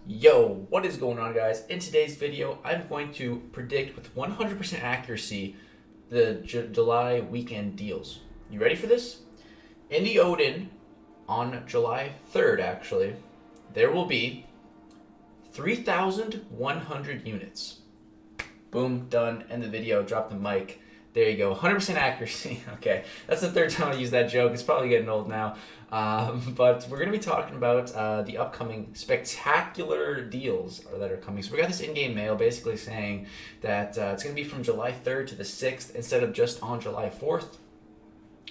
Yo, what is going on, guys? In today's video, I'm going to predict with 100% accuracy the July weekend deals. You ready for this? In the Odin, on July 3rd, actually, there will be 3,100 units. Boom, done. End the video, drop the mic. There you go, 100% accuracy. Okay, that's the third time I use that joke. It's probably getting old now. But we're going to be talking about the upcoming spectacular deals that are coming. So we got this in-game mail basically saying that it's going to be from July 3rd to the 6th instead of just on July 4th.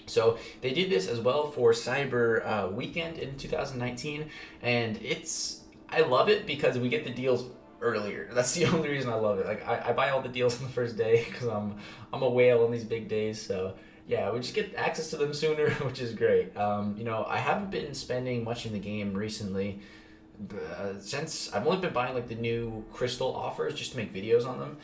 So they did this as well for Cyber Weekend in 2019, and I love it because we get the deals earlier. That's the only reason I love it. Like I buy all the deals on the first day because I'm a whale on these big days. So yeah, we just get access to them sooner, which is great. I haven't been spending much in the game recently. Since I've only been buying like the new crystal offers just to make videos on them.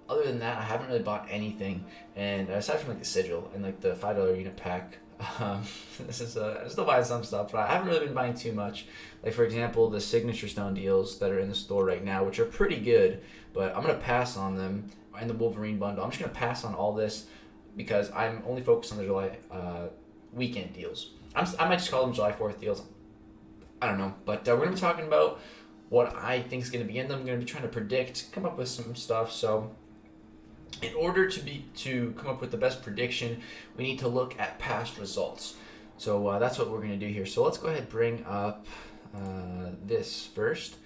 Other than that, I haven't really bought anything. And aside from like the sigil and like the $5 unit pack, I'm still buying some stuff, but I haven't really been buying too much. Like for example, the signature stone deals that are in the store right now, which are pretty good, but I'm gonna pass on them. And the Wolverine bundle, I'm just gonna pass on all this because I'm only focused on the July weekend deals. I might just call them July 4th deals. I don't know, but we're gonna be talking about what I think is gonna be in them. I'm gonna be trying to predict, come up with some stuff. So in order to come up with the best prediction, we need to look at past results. So that's what we're going to do here. So let's go ahead and bring up this first.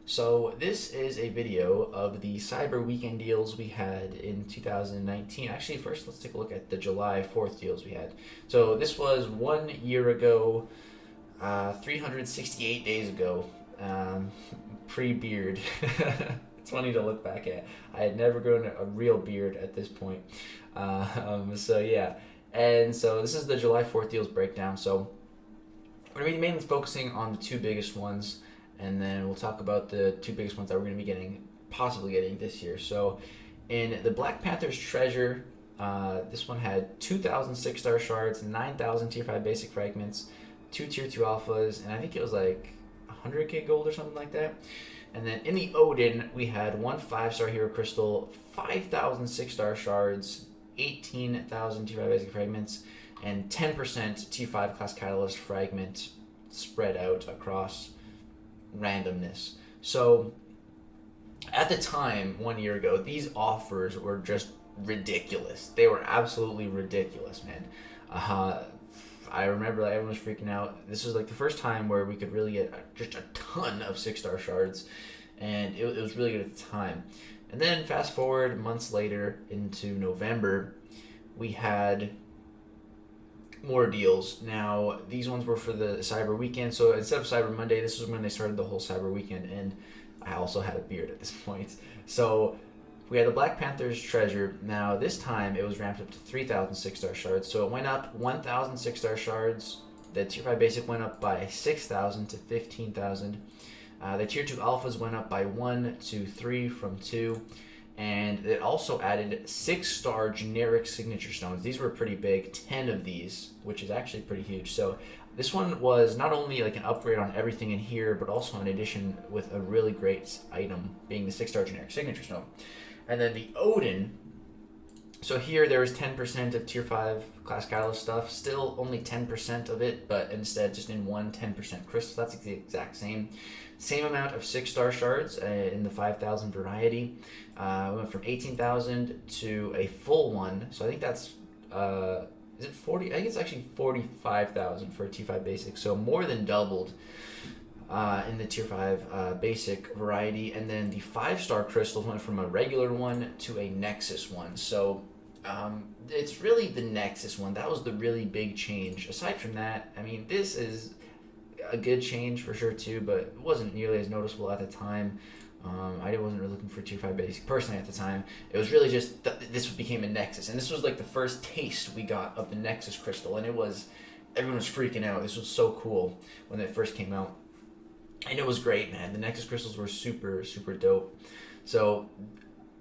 So this is a video of the Cyber Weekend deals we had in 2019. Actually, first let's take a look at the July 4th deals we had. So this was 1 year ago, 368 days ago, pre-beard. It's funny to look back at. I had never grown a real beard at this point. So yeah, and so this is the July 4th deals breakdown. So we're going to be mainly focusing on the two biggest ones, and then we'll talk about the two biggest ones that we're going to be possibly getting this year. So in the Black Panther's treasure, this one had 2,000 6-star shards, 9,000 tier 5 basic fragments, 2 tier 2 alphas, and I think it was like 100k gold or something like that. And then in the Odin, we had 1 5-star hero crystal, 5,000 6-star shards, 18,000 tier 5 basic fragments, and 10% tier 5 class catalyst fragment spread out across randomness. So at the time, 1 year ago, these offers were just ridiculous. They were absolutely ridiculous, man. I remember like everyone was freaking out. This was like the first time where we could really get just a ton of 6-star shards, and it was really good at the time. And then fast forward months later into November, we had more deals. Now these ones were for the Cyber Weekend, so instead of Cyber Monday, this was when they started the whole Cyber Weekend, and I also had a beard at this point. So we had the Black Panther's treasure. Now this time it was ramped up to 3,000 6-star shards. So it went up 1,000 6-star shards. The tier 5 basic went up by 6,000 to 15,000. The tier 2 alphas went up by 1 to 3 from 2. And it also added 6-star generic signature stones. These were pretty big, 10 of these, which is actually pretty huge. So this one was not only like an upgrade on everything in here, but also an addition with a really great item, being the 6-star generic signature stone. And then the Odin, so here there was 10% of tier 5 class catalyst stuff, still only 10% of it, but instead just in 10% crystal. That's the exact same amount of 6-star shards in the 5,000 variety. We went from 18,000 to a full one, so I think that's, is it 40? I think it's actually 45,000 for a tier 5 basic, so more than doubled in the tier 5 basic variety. And then the 5-star crystals went from a regular one to a Nexus one. So it's really the Nexus one. That was the really big change. Aside from that, I mean, this is a good change for sure too, but it wasn't nearly as noticeable at the time. I wasn't really looking for tier 5 basic personally at the time. It was really just this became a Nexus, and this was like the first taste we got of the Nexus crystal, and everyone was freaking out. This was so cool when it first came out. And it was great, man. The Nexus crystals were super, super dope. So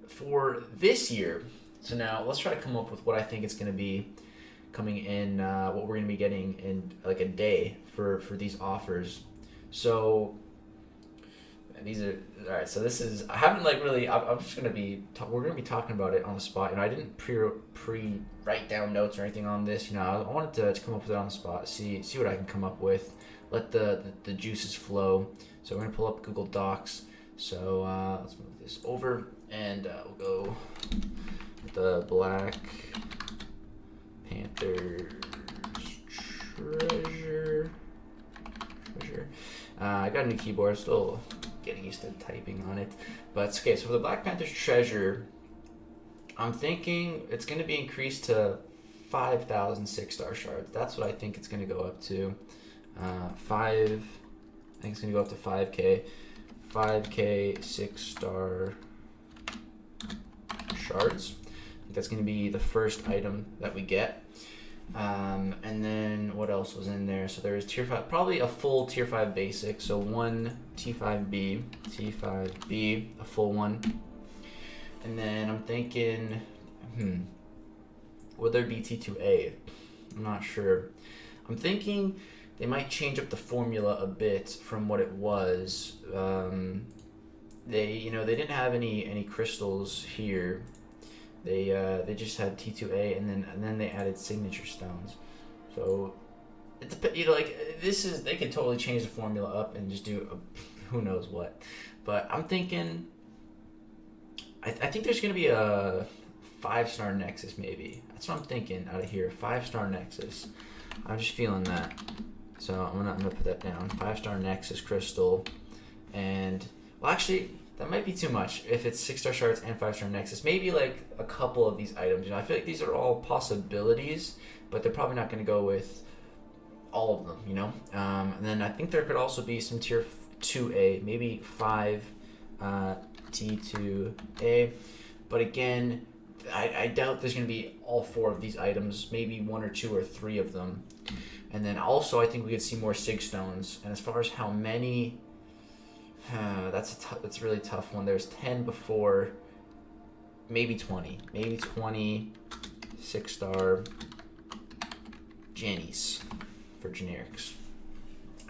for this year, so now let's try to come up with what I think it's going to be coming in, what we're going to be getting in like a day for these offers. So these are all right. So this is I haven't like really. I'm just gonna be. We're gonna be talking about it on the spot. I didn't pre write down notes or anything on this. I wanted to come up with it on the spot. See what I can come up with. Let the juices flow. So we're gonna pull up Google Docs. So let's move this over and we'll go with the Black Panther treasure. I got a new keyboard, still getting used to typing on it. But okay, so for the Black Panther's treasure, I'm thinking it's going to be increased to 5,000 6-star shards. That's what I think it's going to go up to. I think it's going to go up to 5K. 5K 6-star shards. I think that's going to be the first item that we get. And then what else was in there? So there's tier 5, probably a full tier 5 basic. So one T5B, a full one. And then I'm thinking, would there be T2A? I'm not sure. I'm thinking they might change up the formula a bit from what it was. They didn't have any crystals here. They just had T2A and then they added signature stones. So it they could totally change the formula up and just do who knows what. But I'm thinking I think there's gonna be a 5-star Nexus maybe. That's what I'm thinking out of here. 5-star Nexus. I'm just feeling that. So I'm gonna put that down. 5-star Nexus crystal, and well actually. That might be too much if it's 6-star shards and 5-star Nexus. Maybe like a couple of these items. I feel like these are all possibilities, but they're probably not going to go with all of them, And then I think there could also be some tier 2A, maybe 5 T2A. But again, I doubt there's going to be all 4 of these items. Maybe 1 or 2 or 3 of them. And then also I think we could see more Sig Stones. And as far as how many... that's a really tough one. There's 10 before, maybe 20 6-star Jennies for generics.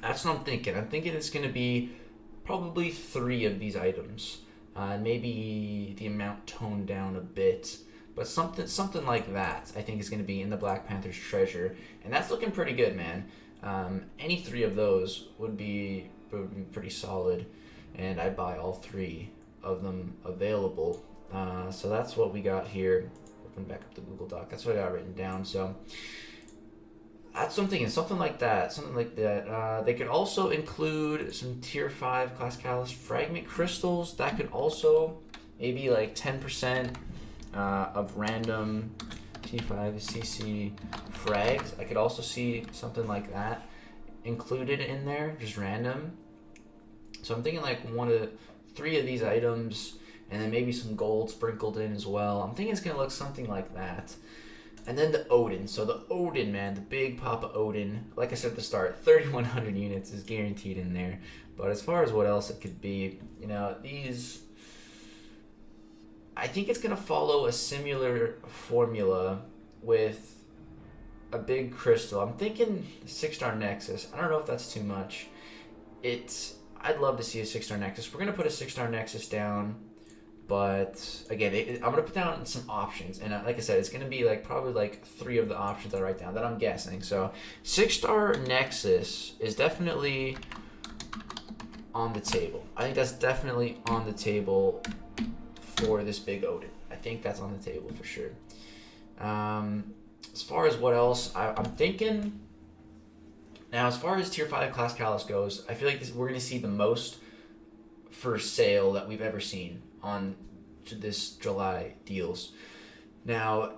That's what I'm thinking. I'm thinking it's going to be probably 3 of these items, maybe the amount toned down a bit, but something like that I think is going to be in the Black Panther's treasure, and that's looking pretty good, man. Any 3 of those would be pretty solid. And I buy all 3 of them available. So that's what we got here. Open back up the Google Doc. That's what I got written down. So that's something like that. They could also include some tier 5 Class Catalyst fragment crystals. That could also maybe like 10% of random T5 CC frags. I could also see something like that included in there, just random. So I'm thinking like 1 to 3 of these items, and then maybe some gold sprinkled in as well. I'm thinking it's gonna look something like that. And then the Odin. So the Odin, man, the big Papa Odin. Like I said at the start, 3,100 units is guaranteed in there. But as far as what else it could be, these... I think it's gonna follow a similar formula with a big crystal. I'm thinking 6-star Nexus. I don't know if that's too much. I'd love to see a 6-star Nexus. We're going to put a 6-star Nexus down, but again, I'm going to put down some options. And like I said, it's going to be probably 3 of the options I write down that I'm guessing. So 6-star Nexus is definitely on the table. I think that's definitely on the table for this big Odin. I think that's on the table for sure. As far as what else, I'm thinking... Now, as far as tier 5 Class Catalyst goes, I feel like we're going to see the most for sale that we've ever seen on this July deals. Now,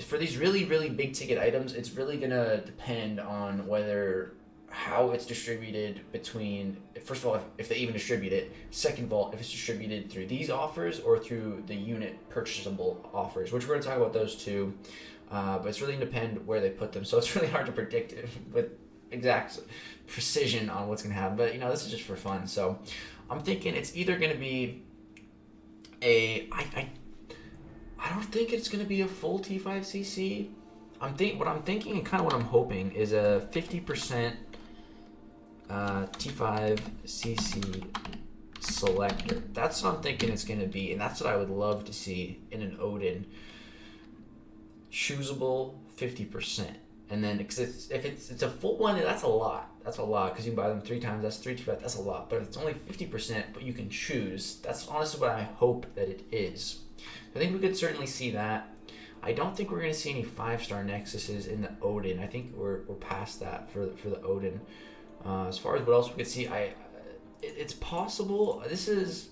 for these really, really big ticket items, it's really going to depend on how it's distributed between, first of all, if they even distribute it. Second of all, if it's distributed through these offers or through the unit purchasable offers, which we're going to talk about those 2. But it's really depend where they put them, so it's really hard to predict it with exact precision on what's going to happen. But this is just for fun. So I'm thinking it's either going to be I don't think it's going to be a full T5CC. What I'm thinking and kind of what I'm hoping is a 50% T5CC selector. That's what I'm thinking it's going to be, and that's what I would love to see in an Odin. Choosable 50%. And then if it's a full one, that's a lot. That's a lot because you buy them 3 times. That's 325. That's a lot. But it's only 50%, but you can choose. That's honestly what I hope that it is. I think we could certainly see that. I don't think we're going to see any 5-star Nexuses in the Odin. I think we're past that for the Odin. As far as what else we could see, it's possible. This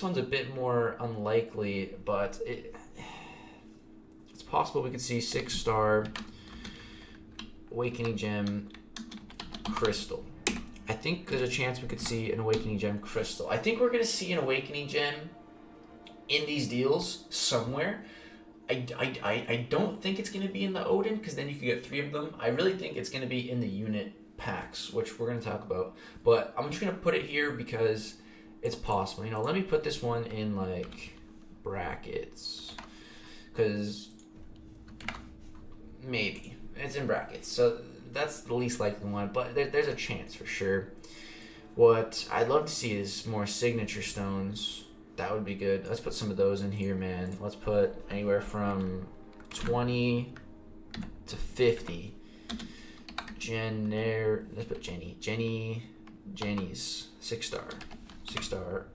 one's a bit more unlikely, but it's possible we could see 6-star Awakening Gem Crystal. I think there's a chance we could see an Awakening Gem Crystal. I think we're going to see an Awakening Gem in these deals somewhere. I don't think it's going to be in the Odin because then you could get 3 of them. I really think it's going to be in the unit packs, which we're going to talk about. But I'm just going to put it here because it's possible. Let me put this one in like brackets because maybe it's in brackets. So that's the least likely one, but there's a chance for sure. What I'd love to see is more signature stones. That would be good. Let's put some of those in here, man. Let's put anywhere from 20 to 50. Let's put Jenny's 6-star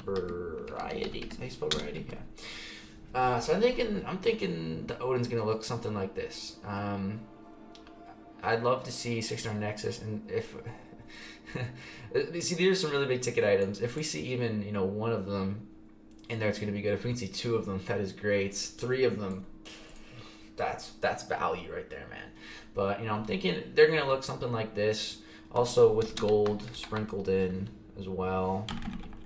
variety. Is that how you spell variety? Yeah. So I'm thinking the Odin's gonna look something like this. I'd love to see 6-star Nexus, and if see, these are some really big ticket items. If we see even one of them in there, it's gonna be good. If we can see 2 of them, that is great. 3 of them, that's value right there, man. But I'm thinking they're gonna look something like this, also with gold sprinkled in as well,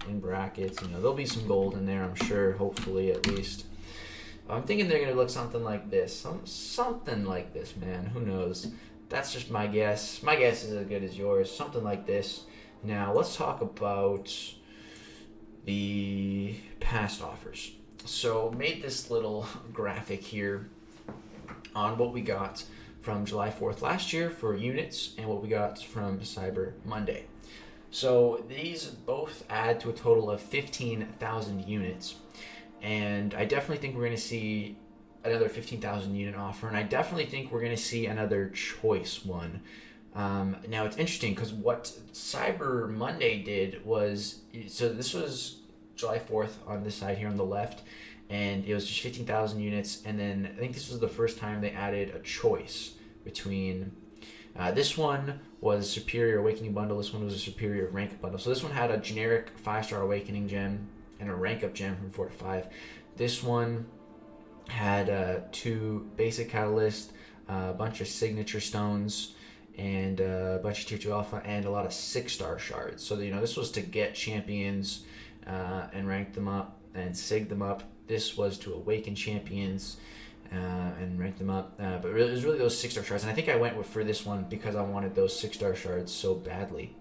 in brackets. There'll be some gold in there, I'm sure, hopefully at least. I'm thinking they're gonna look something like this, something like this, man. Who knows? That's just my guess. My guess is as good as yours. Something like this. Now let's talk about the past offers. So made this little graphic here on what we got from July 4th last year for units and what we got from Cyber Monday. So these both add to a total of 15,000 units. And I definitely think we're going to see another 15,000 unit offer, and I definitely think we're going to see another choice one. Now it's interesting because what Cyber Monday did was, so this was July 4th on this side here on the left, and it was just 15,000 units, and then I think this was the first time they added a choice between this one was Superior Awakening Bundle, this one was a Superior Rank Bundle. So this one had a generic 5-star Awakening Gem and a Rank Up Gem from 4 to 5. This one had 2 basic catalyst, a bunch of signature stones, and a bunch of tier 2 alpha, and a lot of 6-star shards. So this was to get champions and rank them up and sig them up. This was to awaken champions and rank them up. But it was really those 6-star shards, and I think I went for this one because I wanted those 6-star shards so badly.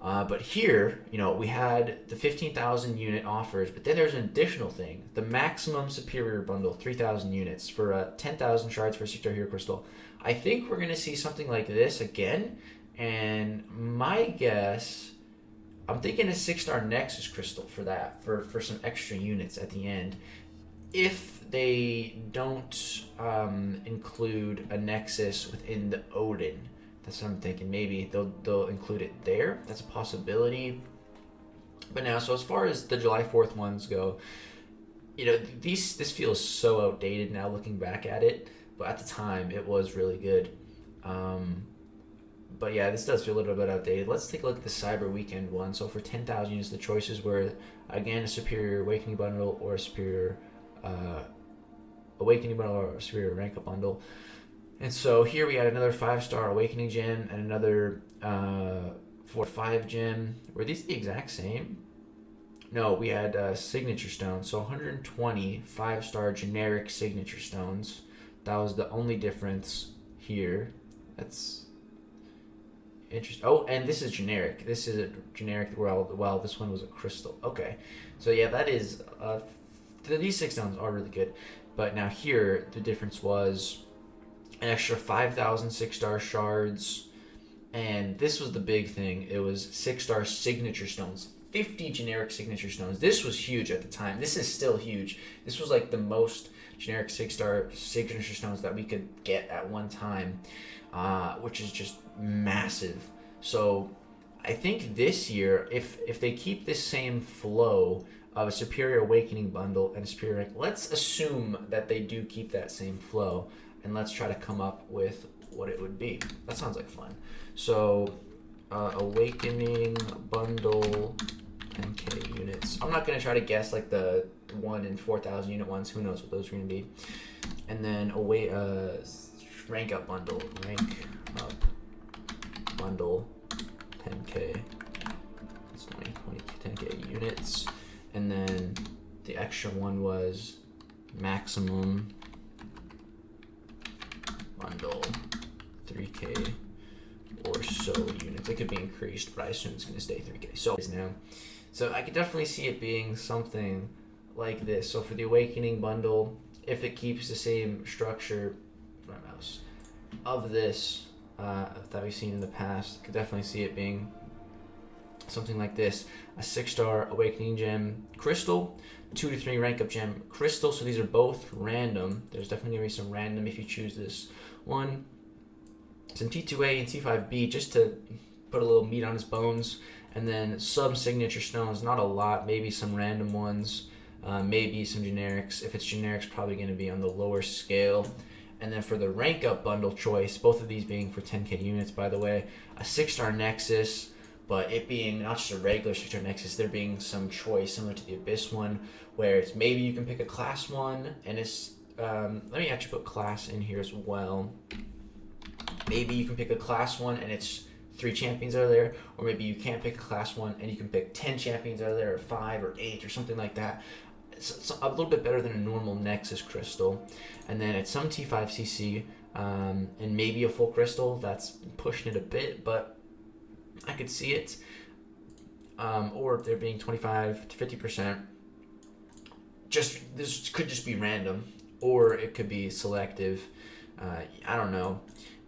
But here, we had the 15,000 unit offers, but then there's an additional thing. The maximum superior bundle, 3,000 units for 10,000 shards for a 6-star hero crystal. I think we're going to see something like this again. And my guess, I'm thinking a 6-star Nexus crystal for that, for some extra units at the end. If they don't include a Nexus within the Odin. That's what I'm thinking. Maybe they'll include it there. That's a possibility. But now, so as far as the July 4th ones go, this feels so outdated now looking back at it. But at the time, it was really good. But yeah, this does feel a little bit outdated. Let's take a look at the Cyber Weekend one. So for 10,000 units, the choices were, again, a Superior Awakening Bundle or a Superior Awakening Bundle or a Superior Rank Up Bundle. And so here we had another 5-star Awakening Gem and another 4-5 gem. Were these the exact same? No, we had signature stones. So 120 5-star generic signature stones. That was the only difference here. That's interesting. Oh, and this is generic. This is a generic while this one was a crystal. Okay. So yeah, that is... these 6 stones are really good. But now here, the difference was an extra 5,000 6-star shards, and this was the big thing. It was 6-star signature stones, 50 generic signature stones. This was huge at the time. This is still huge. This was like the most generic 6-star signature stones that we could get at one time, which is just massive. So I think this year, if they keep this same flow of a Superior Awakening bundle and a Superior Rank, let's assume that they do keep that same flow, and let's try to come up with what it would be. That sounds like fun. So Awakening bundle 10k units. I'm not going to try to guess like the 1 in 4,000 unit ones. Who knows what those are going to be. And then rank up bundle. Rank up bundle 10k. That's 10k units. And then the extra one was maximum bundle 3k or so units. It could be increased, but I assume it's going to stay 3k. So I could definitely see it being something like this. So for the Awakening bundle, if it keeps the same structure, my mouse, of this that we've seen in the past, I could definitely see it being something like this: a 6-star Awakening gem crystal, 2 to 3 rank up gem crystal. So these are both random. There's definitely gonna be some random if you choose this one. Some T2A and T5B just to put a little meat on his bones, and then some signature stones, not a lot, maybe some random ones, maybe some generics. If it's generics, probably going to be on the lower scale. And then for the rank up bundle choice, both of these being for 10k units, by the way, a 6-star Nexus, but it being not just a regular 6-star Nexus, there being some choice similar to the Abyss one, where it's maybe you can pick a class 1, and it's, let me actually put class in here as well. Maybe you can pick a class 1 and it's 3 champions out of there, or maybe you can't pick a class 1 and you can pick 10 champions out of there, or 5 or 8 or something like that. It's a little bit better than a normal Nexus crystal. And then it's some T5CC and maybe a full crystal. That's pushing it a bit, but I could see it. Or if they're being 25 to 50%. This could just be random, or it could be selective. I don't know.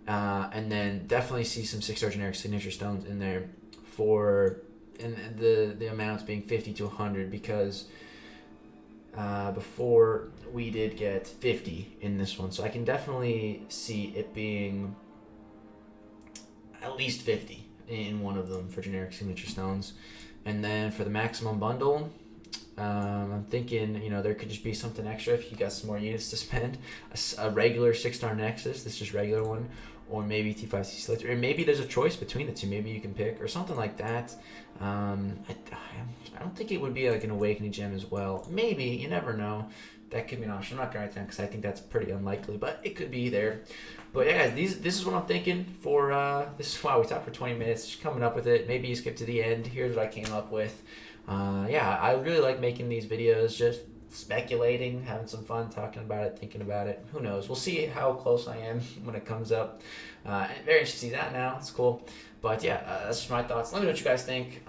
And then definitely see some 6-star generic signature stones in there and the amounts being 50 to 100, because before we did get 50 in this one. So I can definitely see it being at least 50 in one of them for generic signature stones. And then for the maximum bundle, I'm thinking, there could just be something extra if you got some more units to spend. A regular 6-star Nexus, this is just regular one, or maybe T5C selector, or maybe there's a choice between the two. Maybe you can pick, or something like that. I don't think it would be like an Awakening gem as well. Maybe, you never know. That could be an option. I'm not gonna write it down because I think that's pretty unlikely, but it could be there. But yeah, guys, this is what I'm thinking for this. Wow, we talked for 20 minutes, just coming up with it. Maybe you skip to the end. Here's what I came up with. Yeah, I really like making these videos, just speculating, having some fun, talking about it, thinking about it. Who knows? We'll see how close I am when it comes up. And very interested to see that now. It's cool. But yeah, that's just my thoughts. Let me know what you guys think.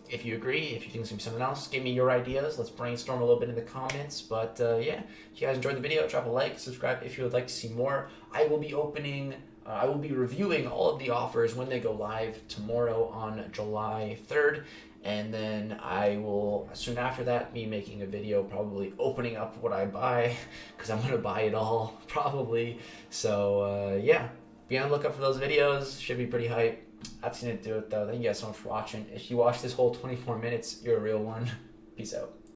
If you agree, if you think it's going to be something else, give me your ideas. Let's brainstorm a little bit in the comments. But yeah, if you guys enjoyed the video, drop a like, subscribe if you would like to see more. I will be reviewing all of the offers when they go live tomorrow on July 3rd. And then I will, soon after that, be making a video probably opening up what I buy, because I'm going to buy it all, probably. So, yeah, be on the lookout for those videos. Should be pretty hype. That's going to do it, though. Thank you guys so much for watching. If you watched this whole 24 minutes, you're a real one. Peace out.